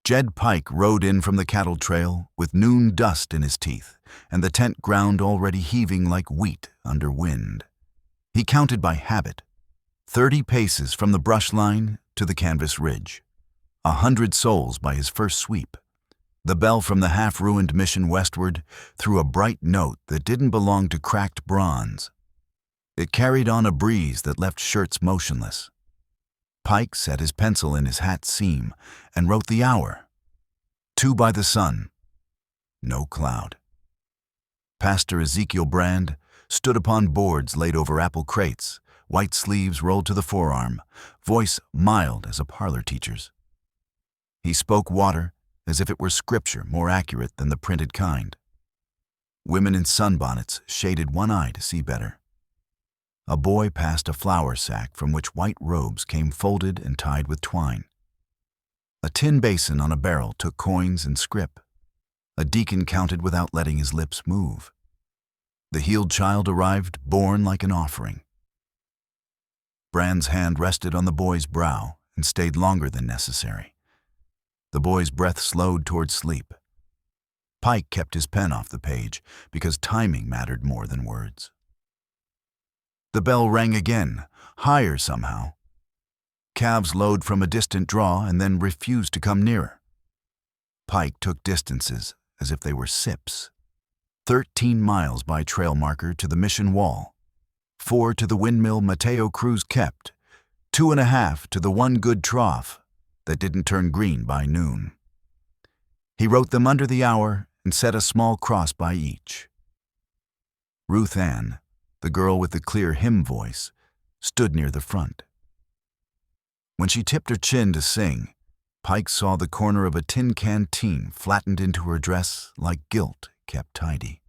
Jed Pike rode in from the cattle trail with noon dust in his teeth and the tent ground already heaving like wheat under wind. He counted by habit, 30 paces from the brush line to the canvas ridge, 100 souls by his first sweep. The bell from the half-ruined mission westward threw a bright note that didn't belong to cracked bronze. It carried on a breeze that left shirts motionless. Pike set his pencil in his hat seam and wrote the hour. 2 by the sun. No cloud. Pastor Ezekiel Brand stood upon boards laid over apple crates, white sleeves rolled to the forearm, voice mild as a parlor teacher's. He spoke water as if it were scripture more accurate than the printed kind. Women in sunbonnets shaded one eye to see better. A boy passed a flour sack from which white robes came folded and tied with twine. A tin basin on a barrel took coins and scrip. A deacon counted without letting his lips move. The healed child arrived, born like an offering. Brand's hand rested on the boy's brow and stayed longer than necessary. The boy's breath slowed toward sleep. Pike kept his pen off the page because timing mattered more than words. The bell rang again, higher somehow. Calves lowed from a distant draw and then refused to come nearer. Pike took distances as if they were sips. 13 miles by trail marker to the mission wall, 4 to the windmill Mateo Cruz kept, 2.5 to the one good trough that didn't turn green by noon. He wrote them under the hour and set a small cross by each. Ruth Ann, the girl with the clear hymn voice, stood near the front. When she tipped her chin to sing, Pike saw the corner of a tin canteen flattened into her dress like gilt kept tidy.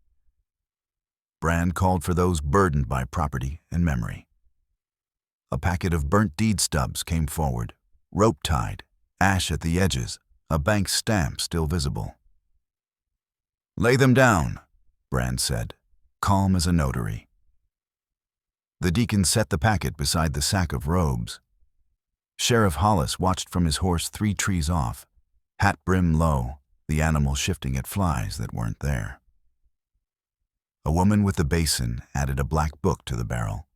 Brand called for those burdened by property and memory. A packet of burnt deed stubs came forward, rope-tied, ash at the edges, a bank stamp still visible. "Lay them down," Brand said, calm as a notary. The deacon set the packet beside the sack of robes. Sheriff Hollis watched from his horse 3 trees off, hat brim low, the animal shifting at flies that weren't there. A woman with the basin added a black book to the barrel.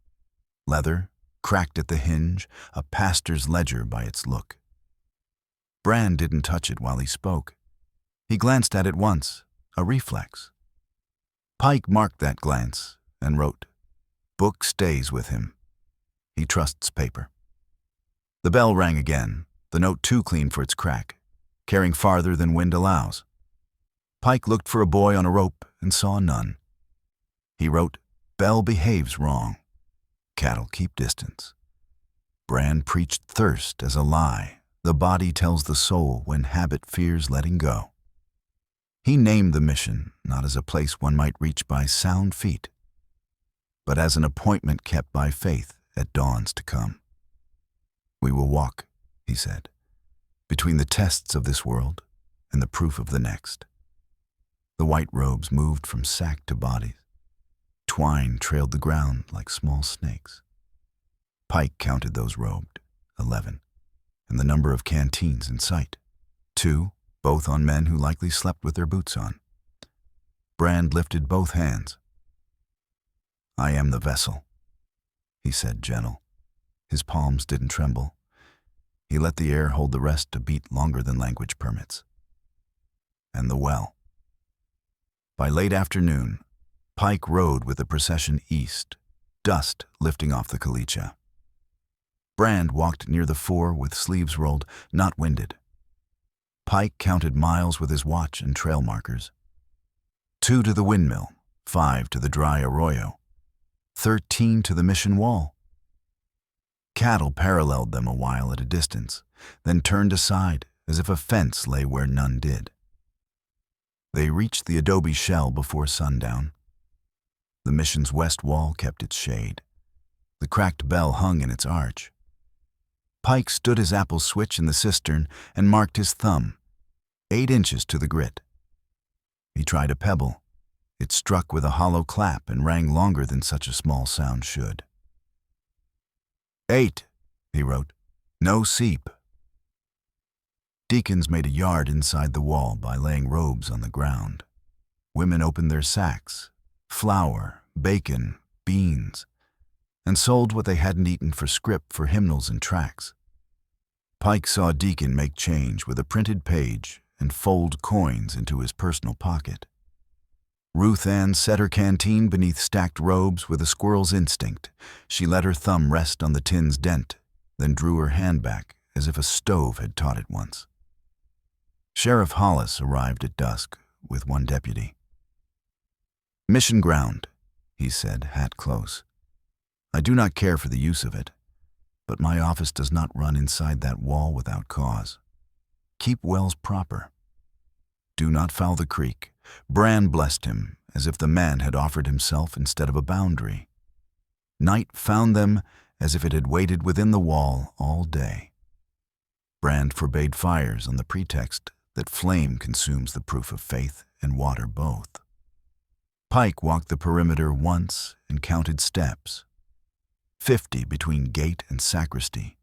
Leather, cracked at the hinge, a pastor's ledger by its look. Brand didn't touch it while he spoke. He glanced at it once, a reflex. Pike marked that glance and wrote, "Book stays with him. He trusts paper." The bell rang again, the note too clean for its crack, carrying farther than wind allows. Pike looked for a boy on a rope and saw none. He wrote, "Bell behaves wrong. Cattle keep distance." Brand preached thirst as a lie. The body tells the soul when habit fears letting go. He named the mission not as a place one might reach by sound feet, but as an appointment kept by faith at dawns to come. "We will walk," he said, "between the tests of this world and the proof of the next." The white robes moved from sack to bodies. Twine trailed the ground like small snakes. Pike counted those robed, 11, and the number of canteens in sight, 2, both on men who likely slept with their boots on. Brand lifted both hands. "I am the vessel," he said, gentle. His palms didn't tremble. He let the air hold the rest a beat longer than language permits. And the well. By late afternoon, Pike rode with the procession east, dust lifting off the caliche. Brand walked near the fore with sleeves rolled, not winded. Pike counted miles with his watch and trail markers. 2 to the windmill, 5 to the dry arroyo, 13 to the mission wall. Cattle paralleled them a while at a distance, then turned aside as if a fence lay where none did. They reached the adobe shell before sundown. The mission's west wall kept its shade. The cracked bell hung in its arch. Pike stood his apple switch in the cistern and marked his thumb, 8 inches to the grit. He tried a pebble. It struck with a hollow clap and rang longer than such a small sound should. 8, he wrote. No seep. Deacons made a yard inside the wall by laying robes on the ground. Women opened their sacks, flour, bacon, beans, and sold what they hadn't eaten for scrip for hymnals and tracts. Pike saw a deacon make change with a printed page and fold coins into his personal pocket. Ruth Ann set her canteen beneath stacked robes with a squirrel's instinct. She let her thumb rest on the tin's dent, then drew her hand back as if a stove had taught it once. Sheriff Hollis arrived at dusk with one deputy. "Mission ground," he said, hat close. "I do not care for the use of it, but my office does not run inside that wall without cause. Keep wells proper. Do not foul the creek." Bran blessed him as if the man had offered himself instead of a boundary. Night found them as if it had waited within the wall all day. Brand forbade fires on the pretext that flame consumes the proof of faith and water both. Pike walked the perimeter once and counted steps. 50 between gate and sacristy.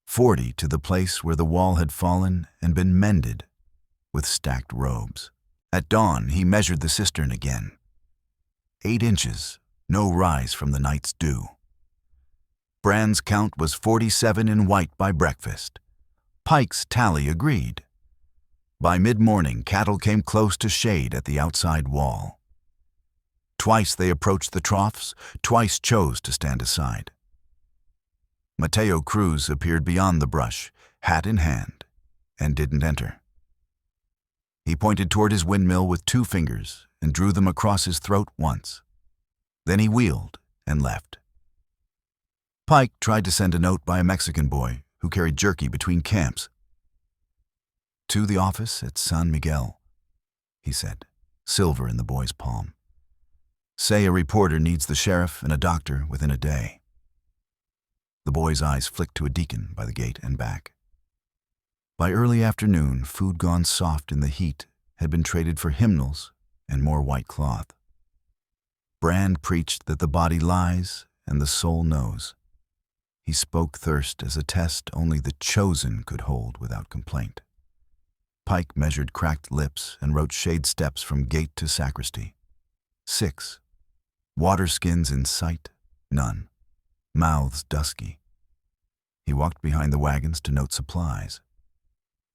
40 to the place where the wall had fallen and been mended with stacked robes. At dawn, he measured the cistern again. 8 inches, no rise from the night's dew. Brand's count was 47 in white by breakfast. Pike's tally agreed. By mid-morning, cattle came close to shade at the outside wall. Twice they approached the troughs, twice chose to stand aside. Mateo Cruz appeared beyond the brush, hat in hand, and didn't enter. He pointed toward his windmill with 2 fingers and drew them across his throat once. Then he wheeled and left. Pike tried to send a note by a Mexican boy who carried jerky between camps. "To the office at San Miguel," he said, silver in the boy's palm. "Say a reporter needs the sheriff and a doctor within a day." The boy's eyes flicked to a deacon by the gate and back. By early afternoon, food gone soft in the heat had been traded for hymnals and more white cloth. Brand preached that the body lies and the soul knows. He spoke thirst as a test only the chosen could hold without complaint. Pike measured cracked lips and wrote shade steps from gate to sacristy. 6. Water skins in sight, none. Mouths dusky. He walked behind the wagons to note supplies.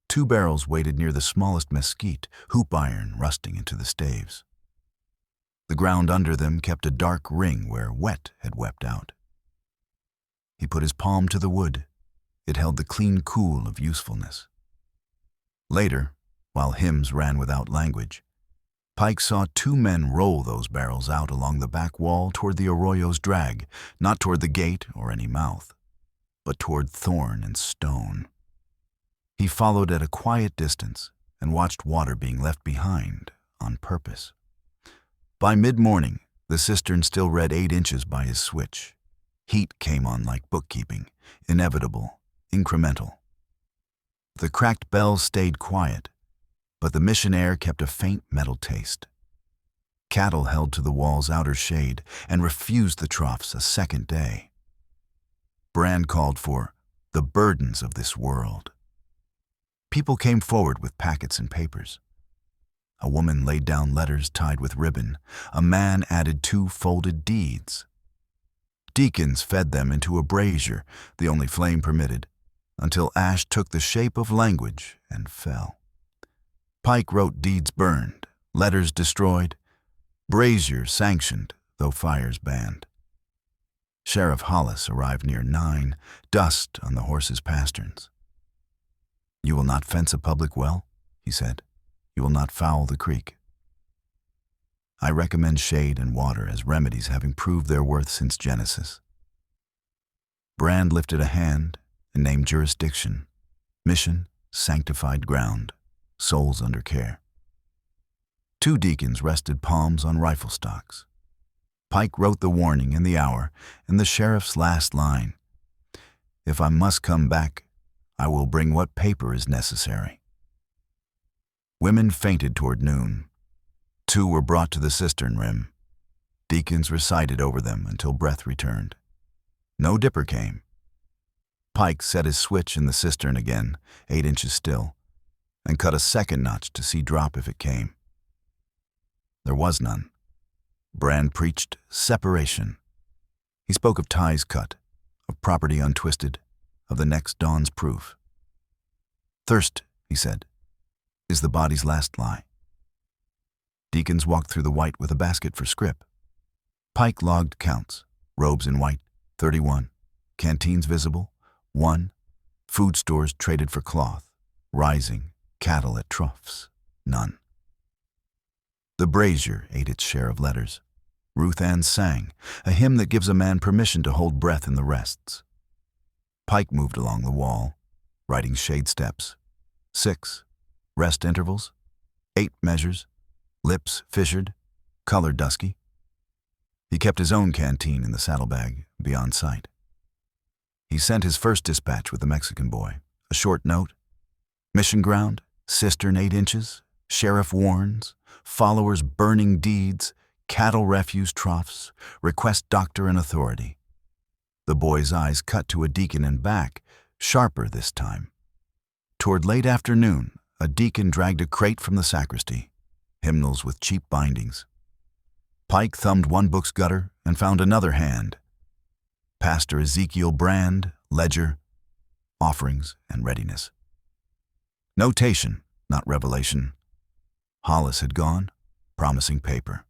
2 barrels waited near the smallest mesquite, hoop iron rusting into the staves. The ground under them kept a dark ring where wet had wept out. He put his palm to the wood. It held the clean cool of usefulness. Later, while hymns ran without language, Pike saw 2 men roll those barrels out along the back wall toward the arroyo's drag, not toward the gate or any mouth, but toward thorn and stone. He followed at a quiet distance and watched water being left behind on purpose. By mid-morning, the cistern still read 8 inches by his switch. Heat came on like bookkeeping, inevitable, incremental. The cracked bells stayed quiet, but the mission air kept a faint metal taste. Cattle held to the wall's outer shade and refused the troughs a second day. Brand called for the burdens of this world. People came forward with packets and papers. A woman laid down letters tied with ribbon. A man added 2 folded deeds. Deacons fed them into a brazier, the only flame permitted, until ash took the shape of language and fell. Pike wrote deeds burned, letters destroyed, brazier sanctioned, though fires banned. Sheriff Hollis arrived near 9, dust on the horses' pasterns. "You will not fence a public well," he said. "You will not foul the creek. I recommend shade and water as remedies having proved their worth since Genesis." Brand lifted a hand and named jurisdiction, mission, sanctified ground, souls under care. 2 deacons rested palms on rifle stocks. Pike wrote the warning and the hour and the sheriff's last line. "If I must come back, I will bring what paper is necessary." Women fainted toward noon. 2 were brought to the cistern rim. Deacons recited over them until breath returned. No dipper came. Pike set his switch in the cistern again, 8 inches still, and cut a second notch to see drop if it came. There was none. Brand preached separation. He spoke of ties cut, of property untwisted, of the next dawn's proof. Thirst, he said, is the body's last lie. Deacons walked through the white with a basket for scrip. Pike logged counts, robes in white, 31, canteens visible, 1, food stores traded for cloth, rising, cattle at troughs, none. The brazier ate its share of letters. Ruth Ann sang, a hymn that gives a man permission to hold breath in the rests. Pike moved along the wall, writing shade steps. 6, rest intervals. 8 measures, lips fissured, color dusky. He kept his own canteen in the saddlebag, beyond sight. He sent his first dispatch with the Mexican boy, a short note. Mission ground, cistern 8 inches, sheriff warns, followers burning deeds, cattle refuse troughs, request doctor and authority. The boy's eyes cut to a deacon and back, sharper this time. Toward late afternoon, a deacon dragged a crate from the sacristy, hymnals with cheap bindings. Pike thumbed one book's gutter and found another hand. Pastor Ezekiel Brand, ledger, offerings and readiness. Notation, not revelation. Hollis had gone, promising paper.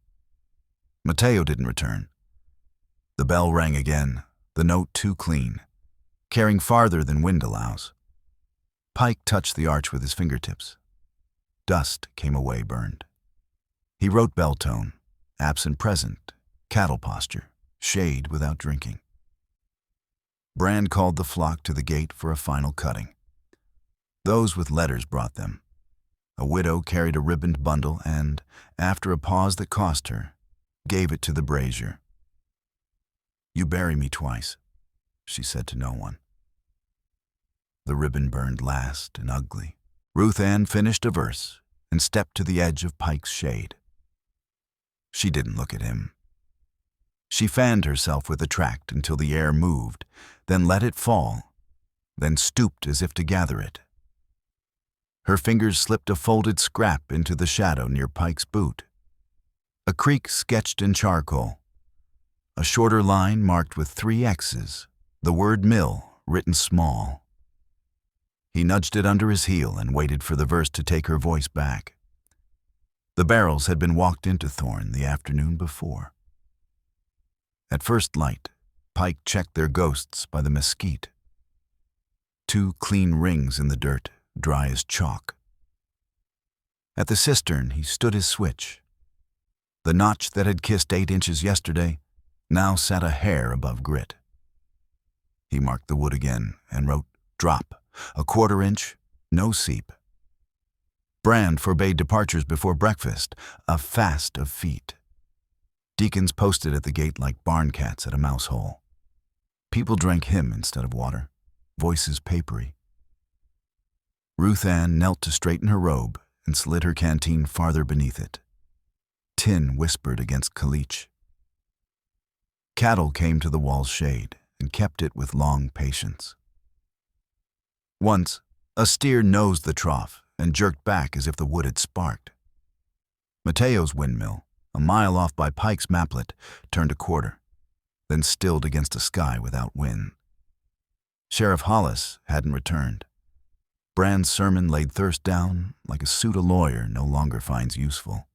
Mateo didn't return. The bell rang again, the note too clean, carrying farther than wind allows. Pike touched the arch with his fingertips. Dust came away burned. He wrote bell tone, absent present, cattle posture, shade without drinking. Brand called the flock to the gate for a final cutting. Those with letters brought them. A widow carried a ribboned bundle and, after a pause that cost her, gave it to the brazier. "You bury me twice," she said to no one. The ribbon burned last and ugly. Ruth Ann finished a verse and stepped to the edge of Pike's shade. She didn't look at him. She fanned herself with the tract until the air moved, then let it fall, then stooped as if to gather it. Her fingers slipped a folded scrap into the shadow near Pike's boot. A creek sketched in charcoal. A shorter line marked with 3 X's, the word mill written small. He nudged it under his heel and waited for the verse to take her voice back. The barrels had been walked into Thorn the afternoon before. At first light, Pike checked their ghosts by the mesquite. 2 clean rings in the dirt, dry as chalk. At the cistern, he stood his switch. The notch that had kissed 8 inches yesterday now sat a hair above grit. He marked the wood again and wrote, "Drop, a 1/4 inch, no seep." Brand forbade departures before breakfast, a fast of feet. Deacons posted at the gate like barn cats at a mouse hole. People drank hymn instead of water, voices papery. Ruth Ann knelt to straighten her robe and slid her canteen farther beneath it. Tin whispered against caliche. Cattle came to the wall's shade and kept it with long patience. Once, a steer nosed the trough and jerked back as if the wood had sparked. Mateo's windmill, a mile off by Pike's maplet, turned a quarter, then stilled against a sky without wind. Sheriff Hollis hadn't returned. Brand's sermon laid thirst down like a suit a lawyer no longer finds useful.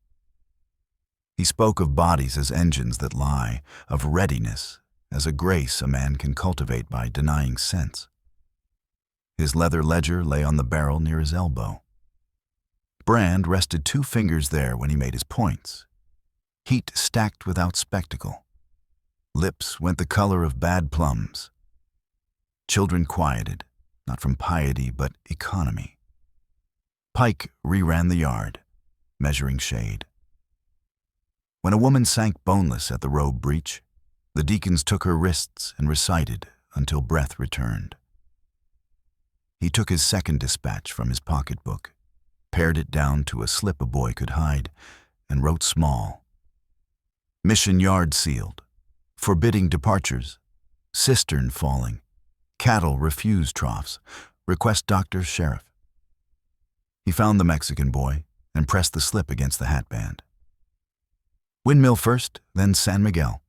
He spoke of bodies as engines that lie, of readiness as a grace a man can cultivate by denying sense. His leather ledger lay on the barrel near his elbow. Brand rested 2 fingers there when he made his points. Heat stacked without spectacle. Lips went the color of bad plums. Children quieted, not from piety but economy. Pike reran the yard, measuring shade. When a woman sank boneless at the robe breach, the deacons took her wrists and recited until breath returned. He took his second dispatch from his pocketbook, pared it down to a slip a boy could hide, and wrote small. Mission yard sealed, forbidding departures, cistern falling, Cattle refuse troughs. Request doctor, sheriff. He found the Mexican boy and pressed the slip against the hatband. Windmill first, then San Miguel.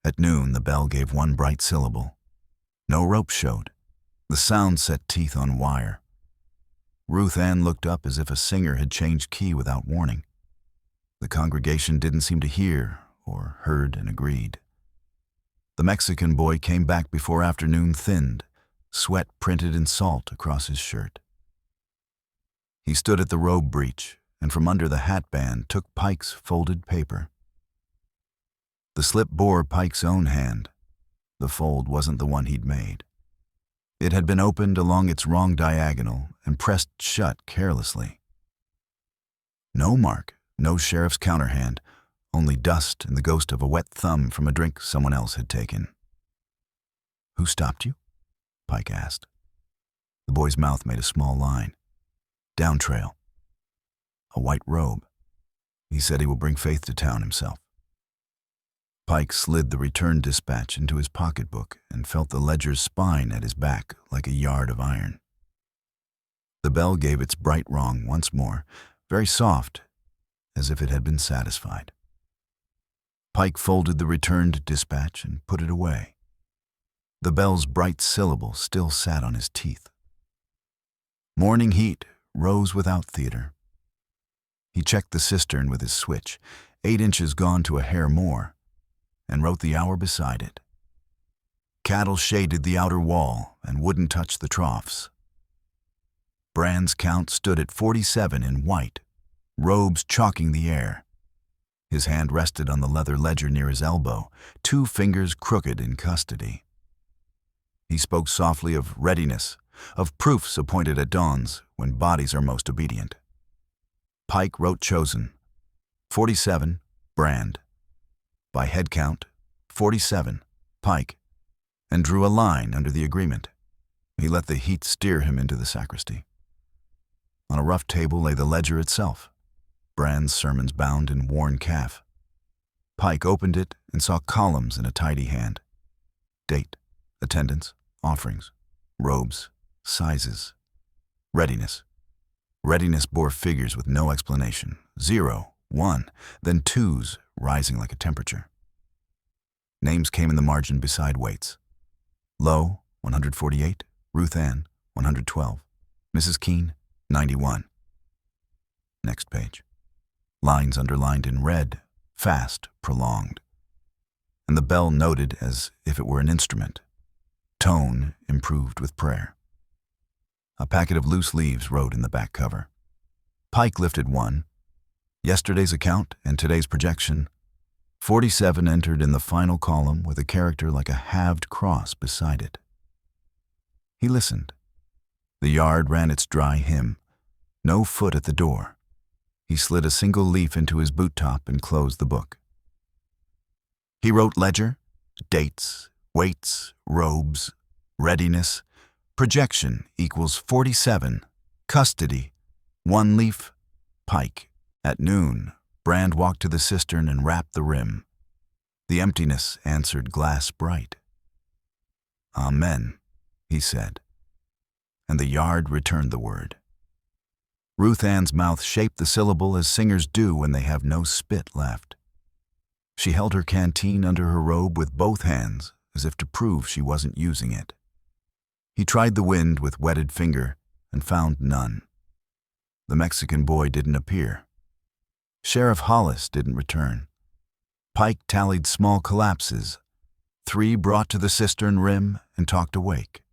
At noon, the bell gave one bright syllable. No rope showed. The sound set teeth on wire. Ruth Ann looked up as if a singer had changed key without warning. The congregation didn't seem to hear or heard and agreed. The Mexican boy came back before afternoon thinned, sweat printed in salt across his shirt. He stood at the robe breech and from under the hatband took Pike's folded paper. The slip bore Pike's own hand. The fold wasn't the one he'd made. It had been opened along its wrong diagonal and pressed shut carelessly. No mark, no sheriff's counterhand, only dust and the ghost of a wet thumb from a drink someone else had taken. "Who stopped you?" Pike asked. The boy's mouth made a small line. "Down trail. A white robe. He said he will bring Faith to town himself." Pike slid the return dispatch into his pocketbook and felt the ledger's spine at his back like a yard of iron. The bell gave its bright rung once more, very soft, as if it had been satisfied. Pike folded the returned dispatch and put it away. The bell's bright syllable still sat on his teeth. Morning heat rose without theater. He checked the cistern with his switch, 8 inches gone to a hair more, and wrote the hour beside it. Cattle shaded the outer wall and wouldn't touch the troughs. Brand's count stood at 47 in white, robes chalking the air. His hand rested on the leather ledger near his elbow, 2 fingers crooked in custody. He spoke softly of readiness, of proofs appointed at dawns when bodies are most obedient. Pike wrote chosen, 47, Brand. By head count, 47, Pike, and drew a line under the agreement. He let the heat steer him into the sacristy. On a rough table lay the ledger itself, Brand's sermons bound in worn calf. Pike opened it and saw columns in a tidy hand. Date, attendance, offerings, robes, sizes. Readiness. Readiness bore figures with no explanation. 0, 1, then 2s rising like a temperature. Names came in the margin beside weights. Lowe, 148, Ruth Ann, 112, Mrs. Keene, 91. Next page. Lines underlined in red, fast, prolonged. And the bell noted as if it were an instrument. Tone improved with prayer. A packet of loose leaves wrote in the back cover. Pike lifted one. Yesterday's account and today's projection. 47 entered in the final column with a character like a halved cross beside it. He listened. The yard ran its dry hymn. No foot at the door. He slid a single leaf into his boot top and closed the book. He wrote ledger, dates, weights, robes, readiness, projection equals 47, custody, 1 leaf, Pike. At noon, Brand walked to the cistern and rapped the rim. The emptiness answered glass bright. "Amen," he said, and the yard returned the word. Ruth Ann's mouth shaped the syllable as singers do when they have no spit left. She held her canteen under her robe with both hands, as if to prove she wasn't using it. He tried the wind with wetted finger and found none. The Mexican boy didn't appear. Sheriff Hollis didn't return. Pike tallied small collapses. 3 brought to the cistern rim and talked awake.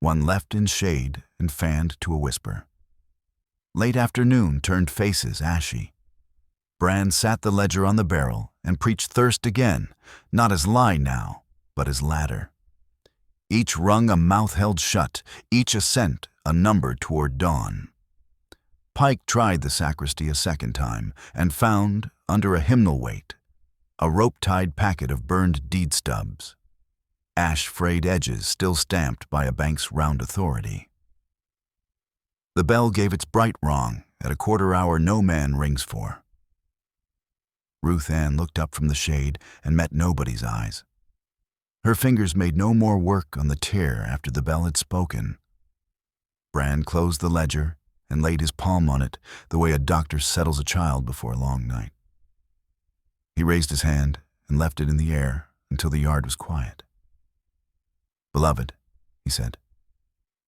1 left in shade and fanned to a whisper. Late afternoon turned faces ashy. Brand sat the ledger on the barrel and preached thirst again, not as lie now, but as ladder. Each rung a mouth held shut, each ascent a number toward dawn. Pike tried the sacristy a second time and found, under a hymnal weight, a rope-tied packet of burned deed stubs, ash-frayed edges still stamped by a bank's round authority. The bell gave its bright rung at a quarter hour no man rings for. Ruth Ann looked up from the shade and met nobody's eyes. Her fingers made no more work on the tear after the bell had spoken. Bran closed the ledger and laid his palm on it the way a doctor settles a child before a long night. He raised his hand and left it in the air until the yard was quiet. "Beloved," he said,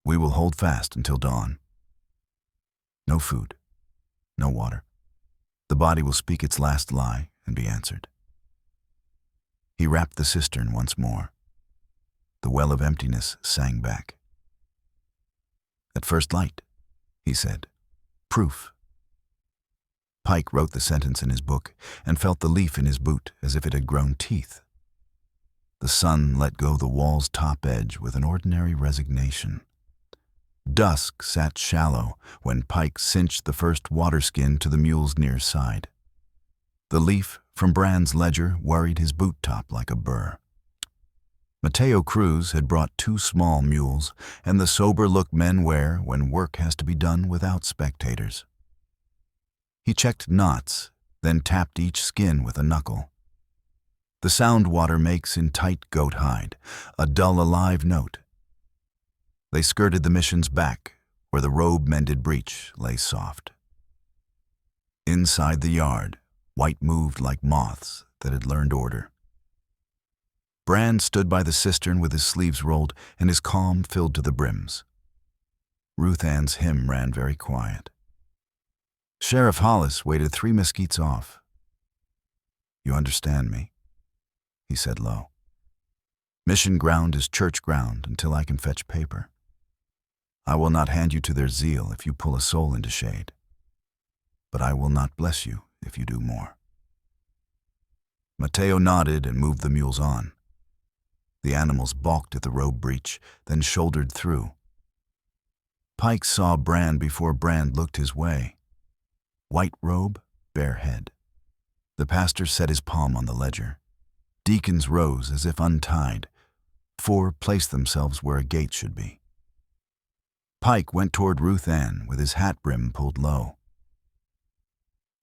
"we will hold fast until dawn. No food, no water. The body will speak its last lie and be answered." He rapped the cistern once more. The well of emptiness sang back. "At first light," he said. "Proof." Pike wrote the sentence in his book and felt the leaf in his boot as if it had grown teeth. The sun let go the wall's top edge with an ordinary resignation. Dusk sat shallow when Pike cinched the first water skin to the mule's near side. The leaf from Bran's ledger worried his boot top like a burr. Mateo Cruz had brought 2 small mules and the sober look men wear when work has to be done without spectators. He checked knots, then tapped each skin with a knuckle. The sound water makes in tight goat hide, a dull alive note. They skirted the mission's back, where the robe-mended breach lay soft. Inside the yard, white moved like moths that had learned order. Bran stood by the cistern with his sleeves rolled and his calm filled to the brims. Ruth Ann's hymn ran very quiet. Sheriff Hollis waited 3 mesquites off. "You understand me?" he said low. "Mission ground is church ground until I can fetch paper. I will not hand you to their zeal if you pull a soul into shade. But I will not bless you if you do more." Mateo nodded and moved the mules on. The animals balked at the robe breach, then shouldered through. Pike saw Bran before Bran looked his way. White robe, bare head. The pastor set his palm on the ledger. Deacons rose as if untied. 4 placed themselves where a gate should be. Pike went toward Ruth Ann with his hat brim pulled low.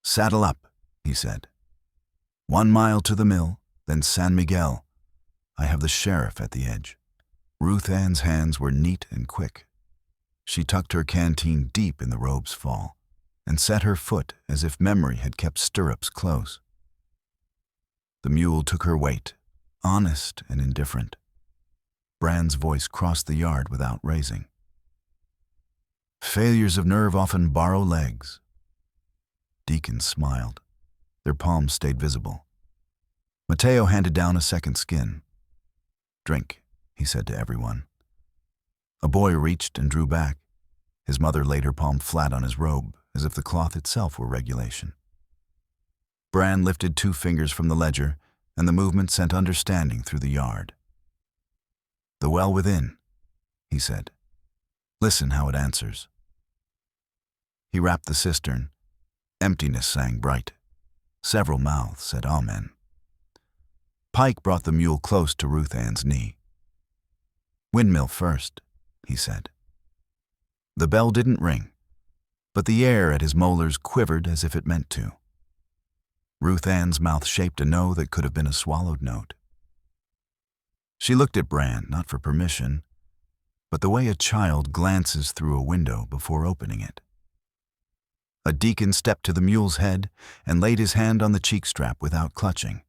"Saddle up," he said. 1 mile to the mill, then San Miguel. I have the sheriff at the edge." Ruth Ann's hands were neat and quick. She tucked her canteen deep in the robe's fall and set her foot as if memory had kept stirrups close. The mule took her weight, honest and indifferent. Bran's voice crossed the yard without raising. "Failures of nerve often borrow legs." Deacons smiled. Their palms stayed visible. Mateo handed down a second skin. "Drink," he said to everyone. A boy reached and drew back. His mother laid her palm flat on his robe, as if the cloth itself were regulation. Bran lifted 2 fingers from the ledger, and the movement sent understanding through the yard. "The well within," he said. "Listen how it answers." He rapped the cistern. Emptiness sang bright. Several mouths said amen. Pike brought the mule close to Ruth Ann's knee. "Windmill first," he said. The bell didn't ring, but the air at his molars quivered as if it meant to. Ruth Ann's mouth shaped a no that could have been a swallowed note. She looked at Bran, not for permission, but the way a child glances through a window before opening it. A deacon stepped to the mule's head and laid his hand on the cheek strap without clutching.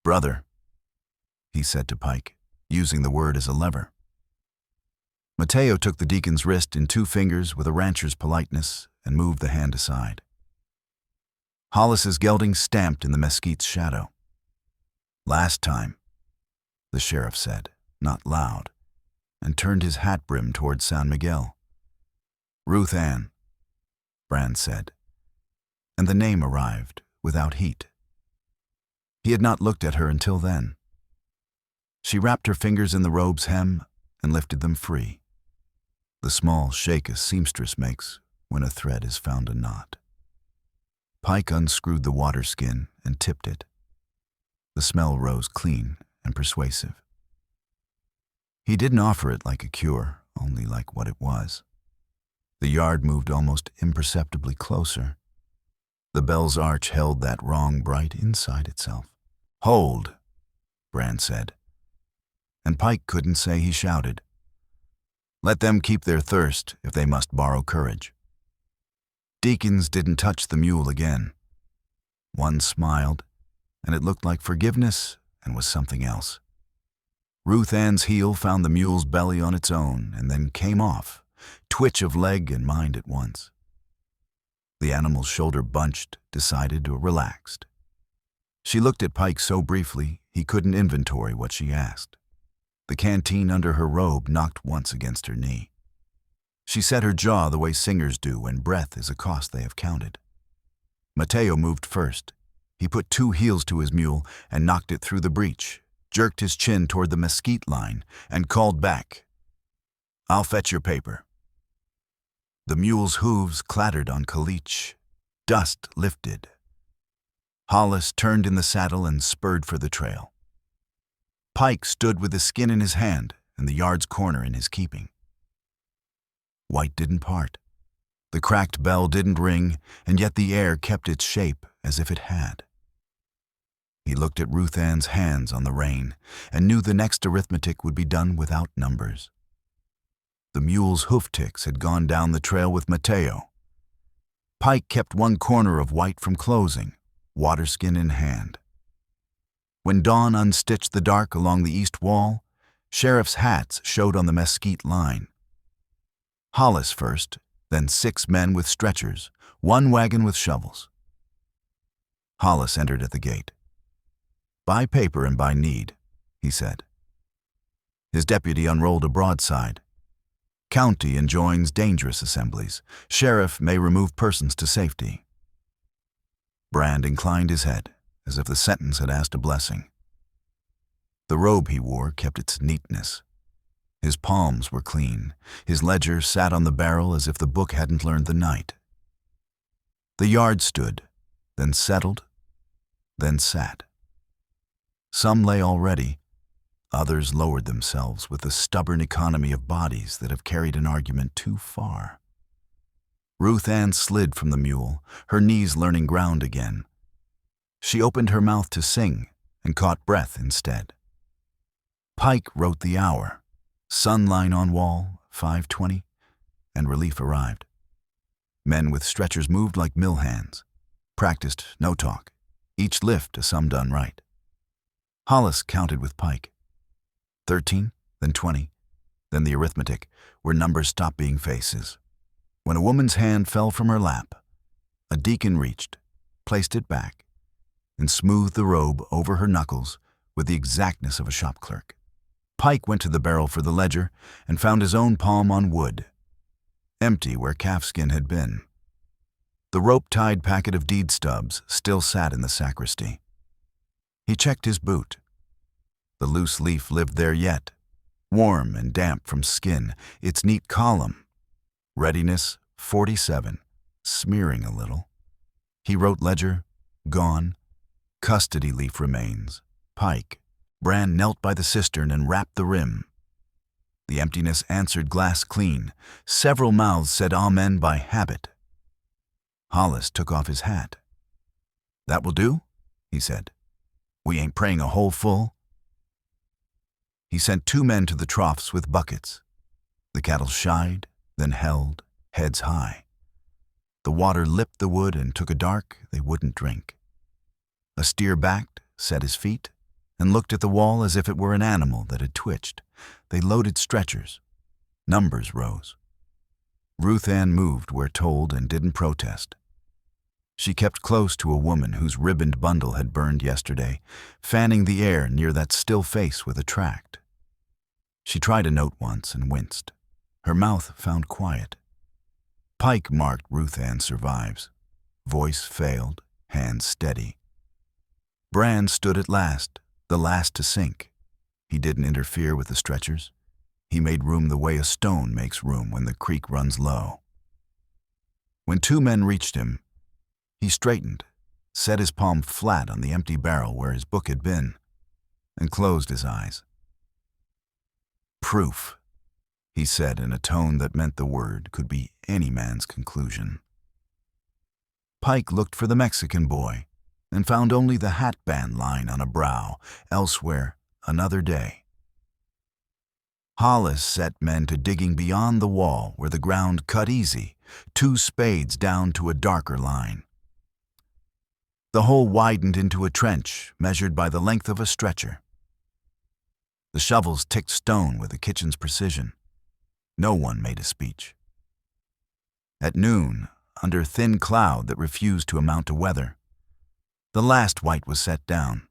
"Brother," he said to Pike, using the word as a lever. Mateo took the deacon's wrist in 2 fingers with a rancher's politeness and moved the hand aside. Hollis's gelding stamped in the mesquite's shadow. "Last time," the sheriff said, not loud, and turned his hat brim toward San Miguel. "Ruth Ann," Bran said, and the name arrived without heat. He had not looked at her until then. She wrapped her fingers in the robe's hem and lifted them free. The small shake a seamstress makes when a thread has found a knot. Pike unscrewed the water skin and tipped it. The smell rose clean and persuasive. He didn't offer it like a cure, only like what it was. The yard moved almost imperceptibly closer. The bell's arch held that wrong bright inside itself. "Hold," Brand said. And Pike couldn't say he shouted. Let them keep their thirst if they must borrow courage. Deacons didn't touch the mule again. One smiled, and it looked like forgiveness and was something else. Ruth Ann's heel found the mule's belly on its own and then came off, twitch of leg and mind at once. The animal's shoulder bunched, decided, or relaxed. She looked at Pike so briefly he couldn't inventory what she asked. The canteen under her robe knocked once against her knee. She set her jaw the way singers do when breath is a cost they have counted. Mateo moved first. He put 2 heels to his mule and knocked it through the breach, jerked his chin toward the mesquite line, and called back, I'll fetch your paper. The mule's hooves clattered on caliche. Dust lifted. Hollis turned in the saddle and spurred for the trail. Pike stood with the skin in his hand and the yard's corner in his keeping. White didn't part. The cracked bell didn't ring, and yet the air kept its shape as if it had. He looked at Ruth Ann's hands on the rein and knew the next arithmetic would be done without numbers. The mule's hoof ticks had gone down the trail with Mateo. Pike kept one corner of White from closing, waterskin in hand. When dawn unstitched the dark along the east wall, sheriff's hats showed on the mesquite line. Hollis first, then 6 men with stretchers, 1 wagon with shovels. Hollis entered at the gate. By paper and by need, he said. His deputy unrolled a broadside. County enjoins dangerous assemblies. Sheriff may remove persons to safety. Brand inclined his head, as if the sentence had asked a blessing. The robe he wore kept its neatness. His palms were clean. His ledger sat on the barrel as if the book hadn't learned the night. The yard stood, then settled, then sat. Some lay already. Others lowered themselves with the stubborn economy of bodies that have carried an argument too far. Ruth Ann slid from the mule, her knees learning ground again. She opened her mouth to sing and caught breath instead. Pike wrote the hour. Sunline on wall, 5:20, and relief arrived. Men with stretchers moved like mill hands. Practiced, no talk. Each lift a sum done right. Hollis counted with Pike. 13, then 20, then the arithmetic, where numbers stopped being faces. When a woman's hand fell from her lap, a deacon reached, placed it back, and smoothed the robe over her knuckles with the exactness of a shop clerk. Pike went to the barrel for the ledger and found his own palm on wood, empty where calfskin had been. The rope-tied packet of deed stubs still sat in the sacristy. He checked his boot. The loose leaf lived there yet, warm and damp from skin, its neat column. Readiness, 47, smearing a little. He wrote ledger, gone. Custody leaf remains. Pike. Brand knelt by the cistern and rapped the rim. The emptiness answered glass clean. Several mouths said amen by habit. Hollis took off his hat. That will do, he said. We ain't praying a hole full. He sent 2 men to the troughs with buckets. The cattle shied, then held, heads high. The water lipped the wood and took a dark they wouldn't drink. A steer backed, set his feet, and looked at the wall as if it were an animal that had twitched. They loaded stretchers. Numbers rose. Ruth Ann moved where told and didn't protest. She kept close to a woman whose ribboned bundle had burned yesterday, fanning the air near that still face with a tract. She tried a note once and winced. Her mouth found quiet. Pike marked Ruth Ann survives. Voice failed, hands steady. Brand stood at last, the last to sink. He didn't interfere with the stretchers. He made room the way a stone makes room when the creek runs low. When 2 men reached him, he straightened, set his palm flat on the empty barrel where his book had been, and closed his eyes. Proof, he said in a tone that meant the word could be any man's conclusion. Pike looked for the Mexican boy and found only the hat band line on a brow, elsewhere another day. Hollis set men to digging beyond the wall where the ground cut easy, 2 spades down to a darker line. The hole widened into a trench measured by the length of a stretcher. The shovels ticked stone with the kitchen's precision. No one made a speech. At noon, under thin cloud that refused to amount to weather, the last white was set down.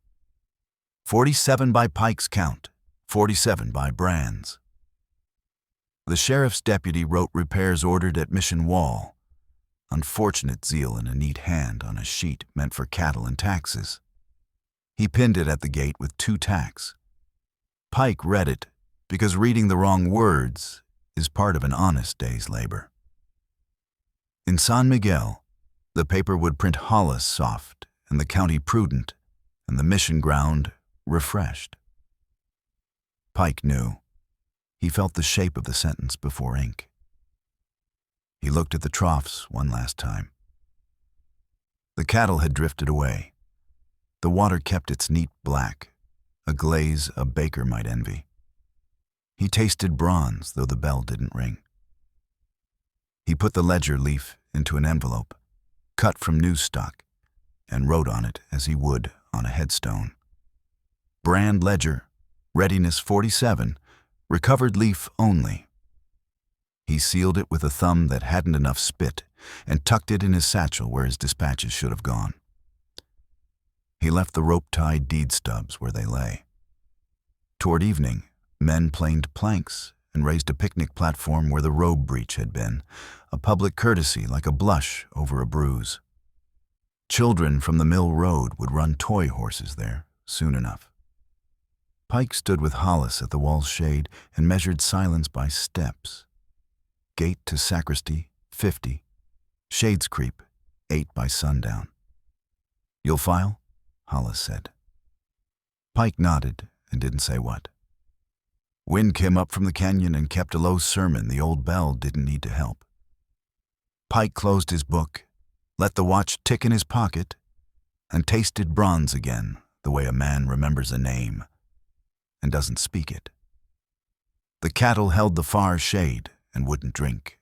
47 by Pike's count, 47 by Brand's. The sheriff's deputy wrote repairs ordered at Mission Wall. Unfortunate zeal in a neat hand on a sheet meant for cattle and taxes. He pinned it at the gate with 2 tacks. Pike read it because reading the wrong words is part of an honest day's labor. In San Miguel, the paper would print Hollis soft and the county prudent and the mission ground refreshed. Pike knew. He felt the shape of the sentence before ink. He looked at the troughs one last time. The cattle had drifted away. The water kept its neat black, a glaze a baker might envy. He tasted bronze, though the bell didn't ring. He put the ledger leaf into an envelope, cut from news stock, and wrote on it as he would on a headstone. Brand ledger, readiness 47, recovered leaf only. He sealed it with a thumb that hadn't enough spit and tucked it in his satchel where his dispatches should have gone. He left the rope-tied deed stubs where they lay. Toward evening, men planed planks and raised a picnic platform where the robe breach had been, a public courtesy like a blush over a bruise. Children from the mill road would run toy horses there soon enough. Pike stood with Hollis at the wall's shade and measured silence by steps. Gate to sacristy, 50. Shades creep, 8 by sundown. "You'll file?" Hollis said. Pike nodded and didn't say what. Wind came up from the canyon and kept a low sermon the old bell didn't need to help. Pike closed his book, let the watch tick in his pocket, and tasted bronze again the way a man remembers a name and doesn't speak it. The cattle held the far shade and wouldn't drink.